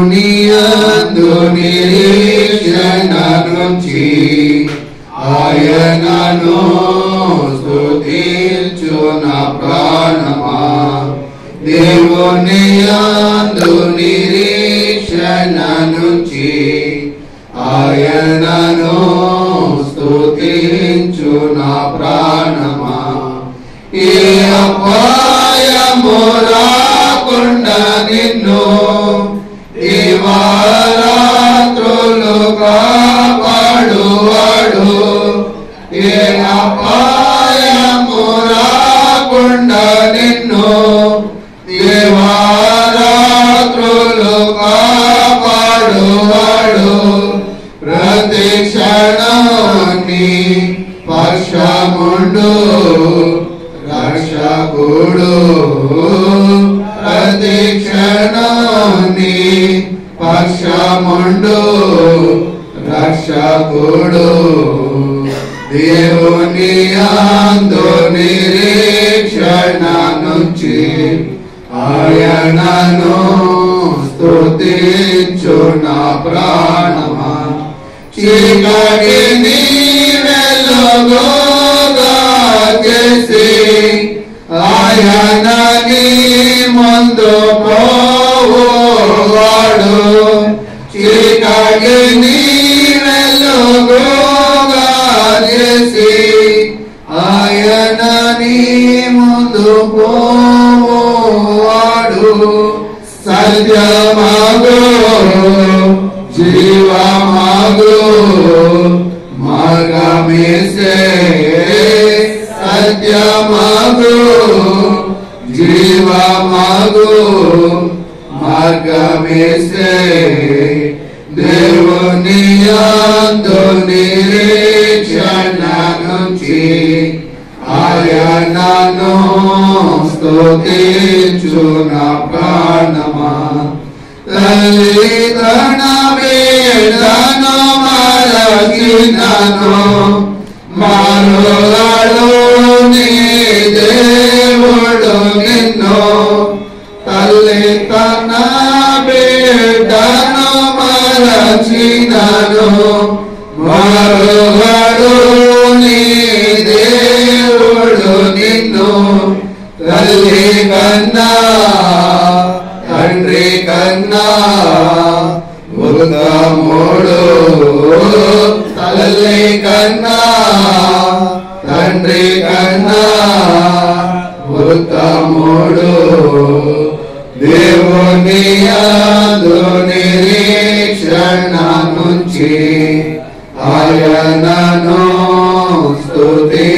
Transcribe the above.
నియందు నిరీక్షణ నుంచి ఆయనను స్తుతించు నా ప్రాణమా. దేవుని యందు నిరీక్షణ నుంచి ఆయనను స్తుతించు నా ప్రాణమా. ఏ అపాయము రాకుండా నిన్ను దివారాత్రులు కాపాడువాడు. ఏ అపాయము రాకుండా నిన్ను దివారాత్రులు కాపాడువాడు. ప్రతి క్షణాన్ని పక్షముండు రక్షకుడు. ప్రతి క్షణాన్ని పక్షముండు రక్షకుడు. దేవుని యందు నిరీక్షణ నుంచి ఆయనను స్తుతించు నా ప్రాణమా. చీకటిని వెలుగుగా చేసి ఆయన నీ ముందు పోవాడు. చీకటిని వెలుగుగా చేసి ఆయన నీ ముందు పోవాడు. సత్యమగు జీవమగు మార్గమేసే. సత్యమగు జీవమగు మార్గమేసే. దేవుని యందు నిరీక్షణ నుంచి ఆయనను స్తుతించు నా ప్రాణమా. తల్లిదండ్రుల బిడ్డను మరచినను మరువడు నీ దేవుడు నిన్ను. తల్లి తన బిడ్డను మరచినను మరువడు నీ దేవుడు నిన్ను. తల్లి కన్నా తండ్రి కన్నా ఉత్తముడు. తల్లి కన్నా తండ్రి కన్నా ఉత్తముడు. దేవుని యందు నిరీక్షణ నుంచి ఆయనను స్తుతి